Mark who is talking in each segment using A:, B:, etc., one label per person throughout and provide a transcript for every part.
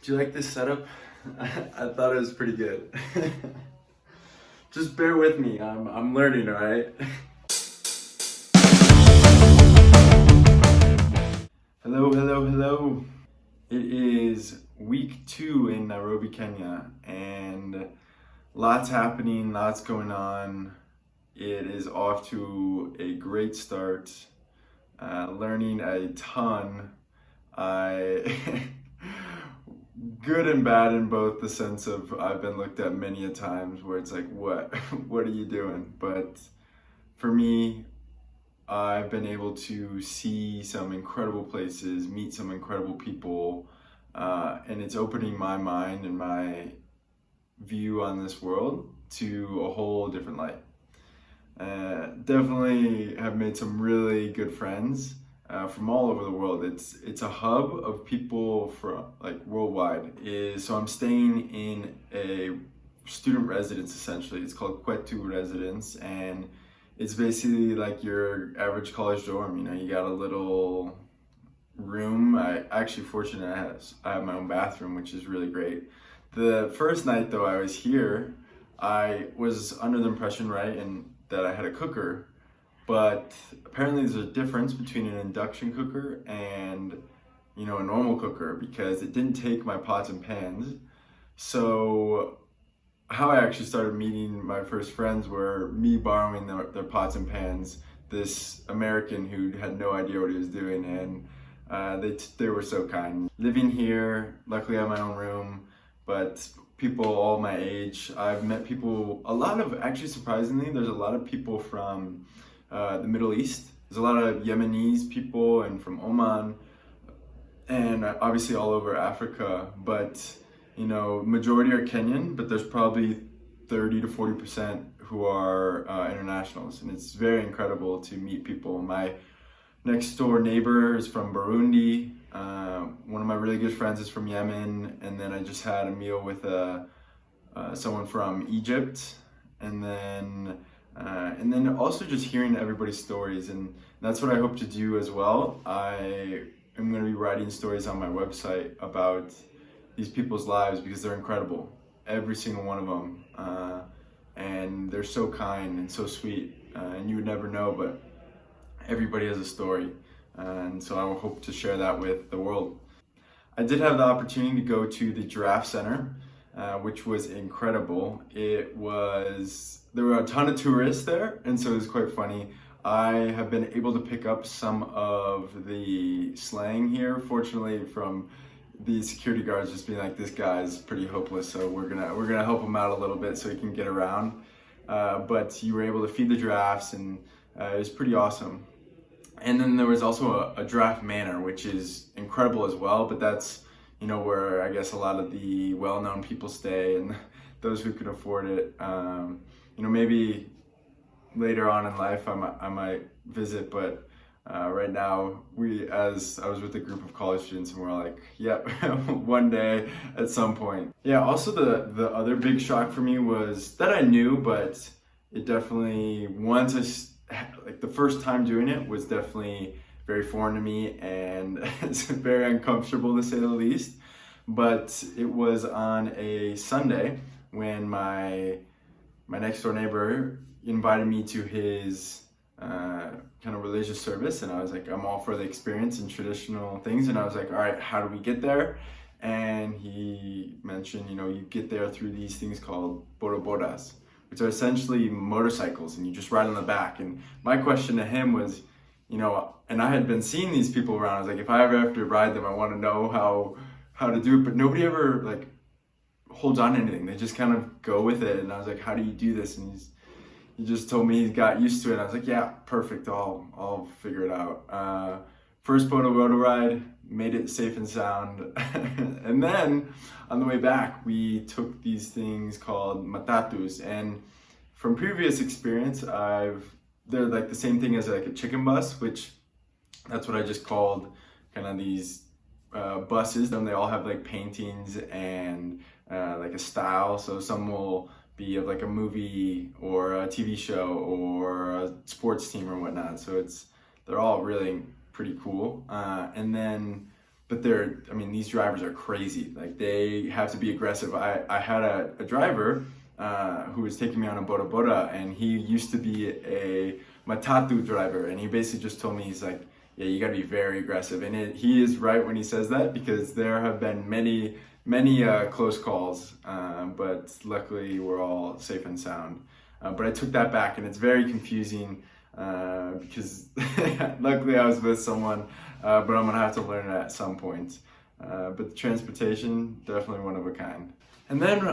A: Do you like this setup? I thought it was pretty good. Just bear with me. I'm learning, all right? Hello, hello, hello. It is week 2 in Nairobi, Kenya, and lots happening, lots going on. It is off to a great start. Learning a ton. Good and bad in both the sense of I've been looked at many a times where it's like, what are you doing? But for me, I've been able to see some incredible places, meet some incredible people, and it's opening my mind and my view on this world to a whole different light. Definitely have made some really good friends from all over the world. It's a hub of people from like worldwide. So I'm staying in a student residence essentially. It's called Kwetu Residence, and it's basically like your average college dorm. You know, you got a little room. I actually fortunate I have my own bathroom, which is really great. The first night though I was here, I was under the impression, right, and that I had a cooker, but apparently there's a difference between an induction cooker and, you know, a normal cooker, because it didn't take my pots and pans. So how I actually started meeting my first friends were me borrowing their pots and pans, this American who had no idea what he was doing, and they were so kind. Living here, luckily I have my own room, but people all my age. I've met people, actually surprisingly, there's a lot of people from the Middle East. There's a lot of Yemenis people and from Oman, and obviously all over Africa, but you know, majority are Kenyan, but there's probably 30 to 40% who are internationals, and it's very incredible to meet people. My next door neighbor is from Burundi. One of my really good friends is from Yemen, and then I just had a meal with someone from Egypt, and then also just hearing everybody's stories, and that's what I hope to do as well. I am going to be writing stories on my website about these people's lives because they're incredible, every single one of them, and they're so kind and so sweet, and you would never know, but everybody has a story, and so I hope to share that with the world. I did have the opportunity to go to the Giraffe Center, which was incredible. There were a ton of tourists there, and so it was quite funny. I have been able to pick up some of the slang here, fortunately, from the security guards just being like, this guy's pretty hopeless, so we're gonna help him out a little bit so he can get around. But you were able to feed the giraffes, and it was pretty awesome. And then there was also a giraffe manor, which is incredible as well, but that's, you know, where I guess a lot of the well-known people stay and those who can afford it. You know, maybe later on in life I might visit, but right now as I was with a group of college students, and we're like, yep, one day at some point. Yeah, also the other big shock for me was that I knew, but it definitely, like the first time doing it was definitely very foreign to me, and it's very uncomfortable to say the least. But it was on a Sunday when my next door neighbor invited me to his kind of religious service, and I was like, I'm all for the experience and traditional things, and I was like, all right, how do we get there? And he mentioned, you know, you get there through these things called boroboras, which are essentially motorcycles, and you just ride on the back. And my question to him was, you know, and I had been seeing these people around, I was like, if I ever have to ride them, I want to know how to do it, but nobody ever like holds on to anything. They just kind of go with it. And I was like, how do you do this? And he just told me he got used to it. I was like, yeah, perfect, I'll figure it out. First roto ride, made it safe and sound. And then on the way back, we took these things called matatus, and from previous experience, they're like the same thing as like a chicken bus, which that's what I just called kind of these buses. And they all have like paintings and like a style. So some will be of like a movie or a TV show or a sports team or whatnot. So they're all really pretty cool. And then but I mean, these drivers are crazy. Like, they have to be aggressive. I had a driver who was taking me on a bora bora, and he used to be a matatu driver, and he basically just told me, he's like, yeah, you gotta be very aggressive. And he is right when he says that, because there have been many close calls, but luckily we're all safe and sound. But I took that back, and it's very confusing because luckily I was with someone, but I'm gonna have to learn it at some point. But the transportation, definitely one of a kind. And then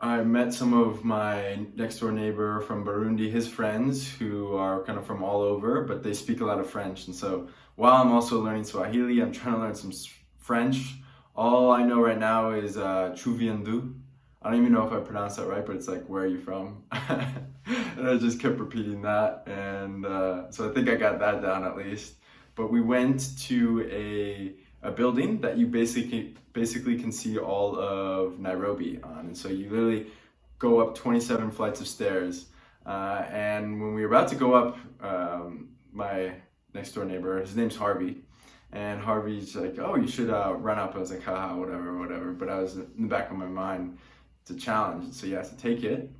A: I met some of my next door neighbor from Burundi, his friends, who are kind of from all over, but they speak a lot of French. And so while I'm also learning Swahili, I'm trying to learn some French. All I know right now is Tu viens d'où? I don't even know if I pronounced that right, but it's like, where are you from? And I just kept repeating that. And so I think I got that down at least. But we went to a building that you basically can see all of Nairobi on. And so you literally go up 27 flights of stairs. And when we were about to go up, my next door neighbor, his name's Harvey. And Harvey's like, oh, you should run up. I was like, haha, whatever. But I was in the back of my mind, it's a challenge, so you have to take it.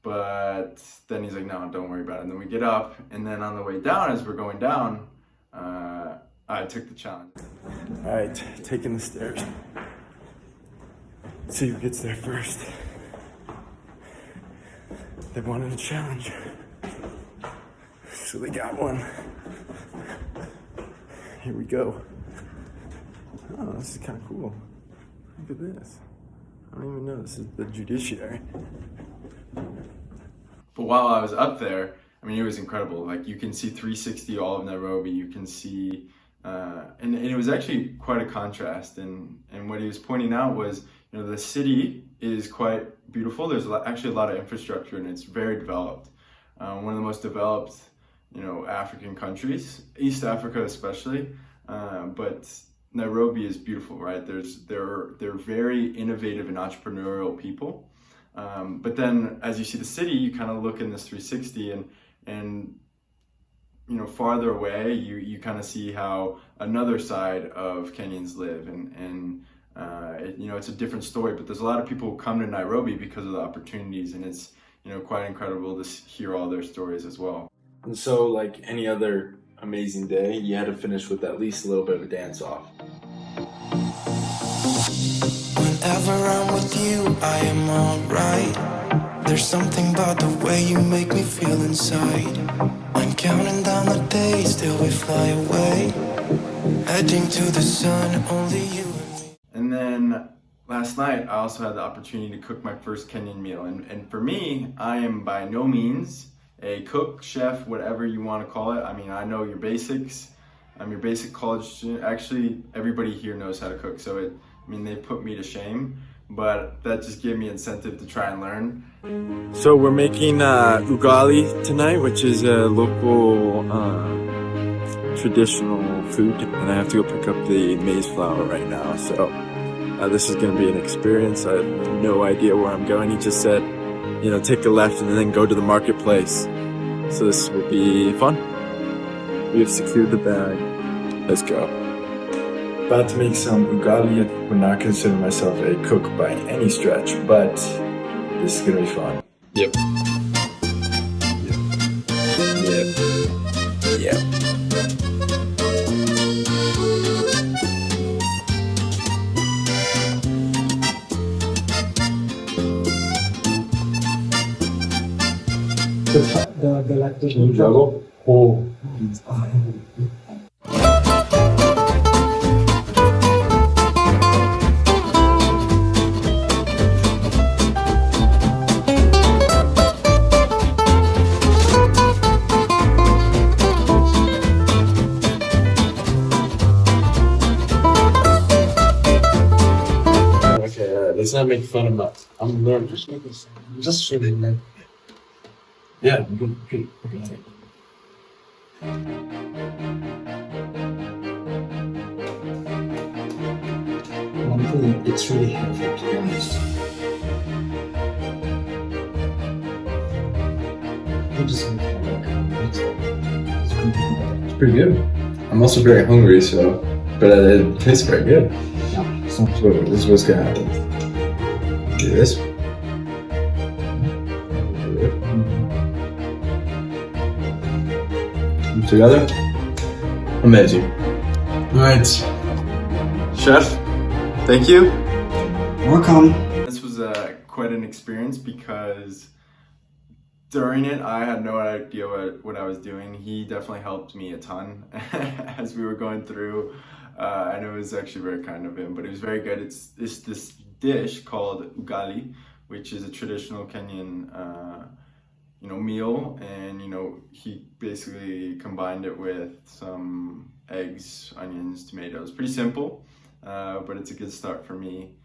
A: But then he's like, no, don't worry about it. And then we get up, and then on the way down, as we're going down, I took the challenge. All right, taking the stairs. Let's see who gets there first. They wanted a challenge, so they got one. Here we go. Oh, this is kind of cool. Look at this. I don't even know this is the judiciary. But while I was up there, I mean, it was incredible. Like, you can see 360 all of Nairobi. You can see, and it was actually quite a contrast. And what he was pointing out was, you know, the city is quite beautiful. There's actually a lot of infrastructure, and it's very developed. One of the most developed, you know, African countries, East Africa especially. But Nairobi is beautiful, right? They're very innovative and entrepreneurial people. But then as you see the city, you kind of look in this 360 and you know, farther away, you kind of see how another side of Kenyans live, and you know, it's a different story. But there's a lot of people who come to Nairobi because of the opportunities, and it's, you know, quite incredible to hear all their stories as well. And so, like any other amazing day, you had to finish with at least a little bit of a dance off.
B: Whenever I'm with you, I am alright. There's something about the way you make me feel inside. I'm counting down the days till we fly away, heading to the sun, only you and me.
A: And then last night, I also had the opportunity to cook my first Kenyan meal. And for me, I am by no means a cook, chef, whatever you want to call it. I mean, I know your basics. I'm your basic college student. Actually, everybody here knows how to cook, so they put me to shame, but that just gave me incentive to try and learn. So we're making ugali tonight, which is a local traditional food, and I have to go pick up the maize flour right now. So this is going to be an experience. I have no idea where I'm going. He just said, you know, take a left and then go to the marketplace. So this will be fun. We have secured the bag. Let's go. About to make some ugali. I would not consider myself a cook by any stretch, but this is gonna be fun. Yep.
C: The lactose juggle. Oh.
D: Let's not make fun of my. I'm learning. Just shooting, man. Yeah, good.
C: One thing, it's really helpful, to be honest. It doesn't make it work. It's pretty good.
A: It's pretty good. I'm also very hungry, so But it tastes very good.
C: Yeah. So,
A: So this is what's gonna happen. Do this. Together. Amazing. Alright. Chef, thank you.
C: welcome.
A: This was quite an experience because during it, I had no idea what I was doing. He definitely helped me a ton as we were going through, and it was actually very kind of him, but it was very good. It's this dish called ugali, which is a traditional Kenyan meal, and he basically combined it with some eggs, onions, tomatoes. Pretty simple, but it's a good start for me.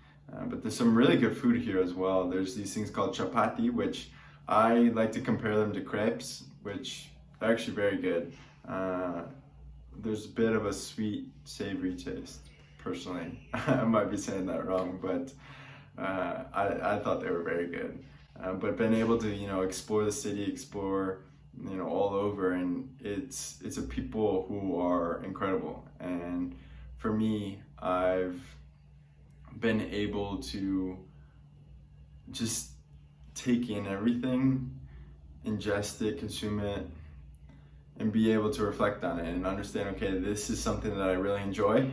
A: But there's some really good food here as well. There's these things called chapati, which I like to compare them to crepes, which are actually very good. There's a bit of a sweet, savory taste, personally. I might be saying that wrong, but I thought they were very good. But been able to, explore the city, explore, all over, and it's a people who are incredible. And for me, I've been able to just take in everything, ingest it, consume it, and be able to reflect on it and understand, okay, this is something that I really enjoy,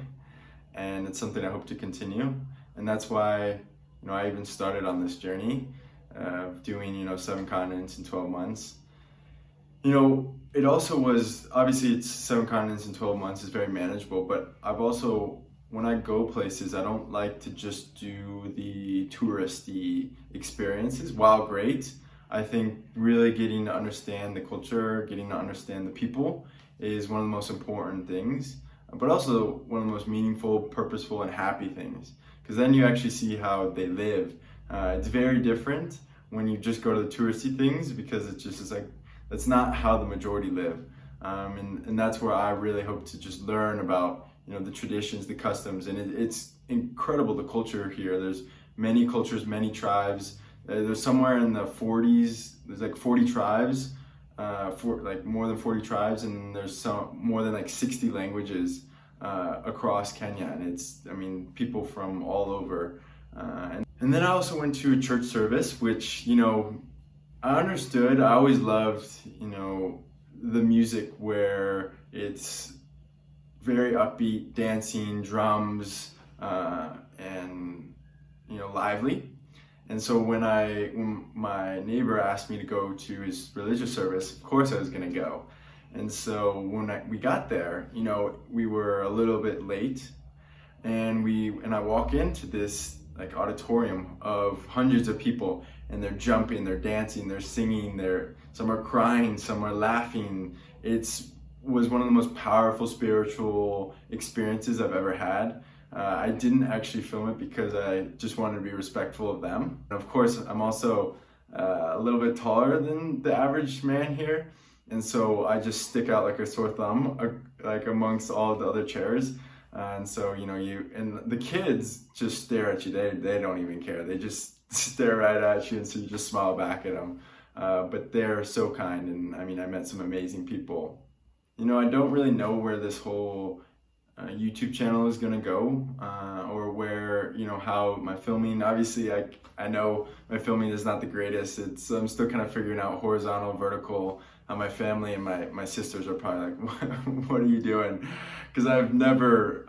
A: and it's something I hope to continue. And that's why, I even started on this journey of doing, 7 continents in 12 months. It also was, obviously it's 7 continents in 12 months is very manageable, but I've also, when I go places, I don't like to just do the touristy experiences. While great, I think really getting to understand the culture, getting to understand the people is one of the most important things, but also one of the most meaningful, purposeful, and happy things. Because then you actually see how they live. It's very different when you just go to the touristy things, because it's like, that's not how the majority live. And that's where I really hope to just learn about the traditions, the customs, and it's incredible, the culture here. There's many cultures, many tribes. There's somewhere in the 40s, there's like 40 tribes, more than 40 tribes, and there's more than like 60 languages across Kenya, and people from all over. And then I also went to a church service, which, I understood. I always loved, the music where it's very upbeat, dancing, drums, and lively. And so when my neighbor asked me to go to his religious service, of course I was gonna go. And so when we got there, we were a little bit late, and I walk into this like auditorium of hundreds of people, and they're jumping, they're dancing, they're singing, some are crying, some are laughing. Was one of the most powerful spiritual experiences I've ever had. I didn't actually film it because I just wanted to be respectful of them. And of course, I'm also a little bit taller than the average man here, and so I just stick out like a sore thumb, like amongst all the other chairs. And so and the kids just stare at you. They don't even care. They just stare right at you, and so you just smile back at them. But they're so kind, and I met some amazing people. I don't really know where this whole YouTube channel is gonna go, or where, how my filming. Obviously, I know my filming is not the greatest. I'm still kind of figuring out horizontal, vertical. My family and my sisters are probably like, what are you doing? Because I've never,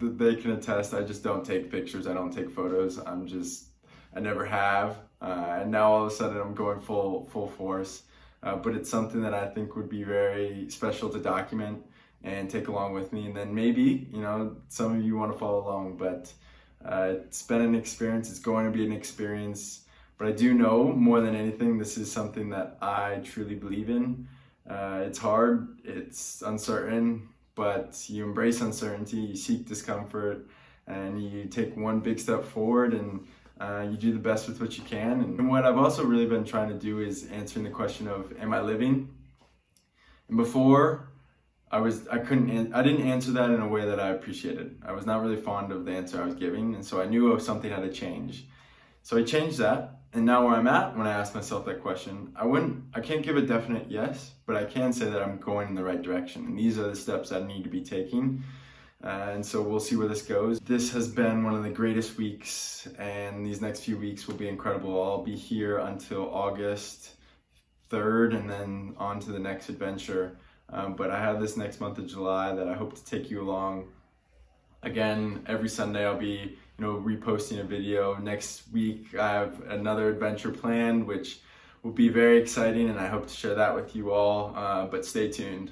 A: they can attest, I just don't take pictures, I don't take photos. I never have, and now all of a sudden I'm going full force. But it's something that I think would be very special to document and take along with me. And then maybe, some of you want to follow along, but it's been an experience. It's going to be an experience. But I do know more than anything, this is something that I truly believe in. It's hard, it's uncertain, but you embrace uncertainty, you seek discomfort, and you take one big step forward, and you do the best with what you can. And what I've also really been trying to do is answering the question of, am I living? And before, I didn't answer that in a way that I appreciated. I was not really fond of the answer I was giving, and so I knew something had to change. So I changed that, and now where I'm at, when I ask myself that question, I can't give a definite yes, but I can say that I'm going in the right direction, and these are the steps I need to be taking. And so we'll see where this goes. This has been one of the greatest weeks, and these next few weeks will be incredible. I'll be here until August 3rd and then on to the next adventure. But I have this next month of July that I hope to take you along. Again, every Sunday I'll be, reposting a video. Next week I have another adventure planned, which will be very exciting, and I hope to share that with you all. But stay tuned.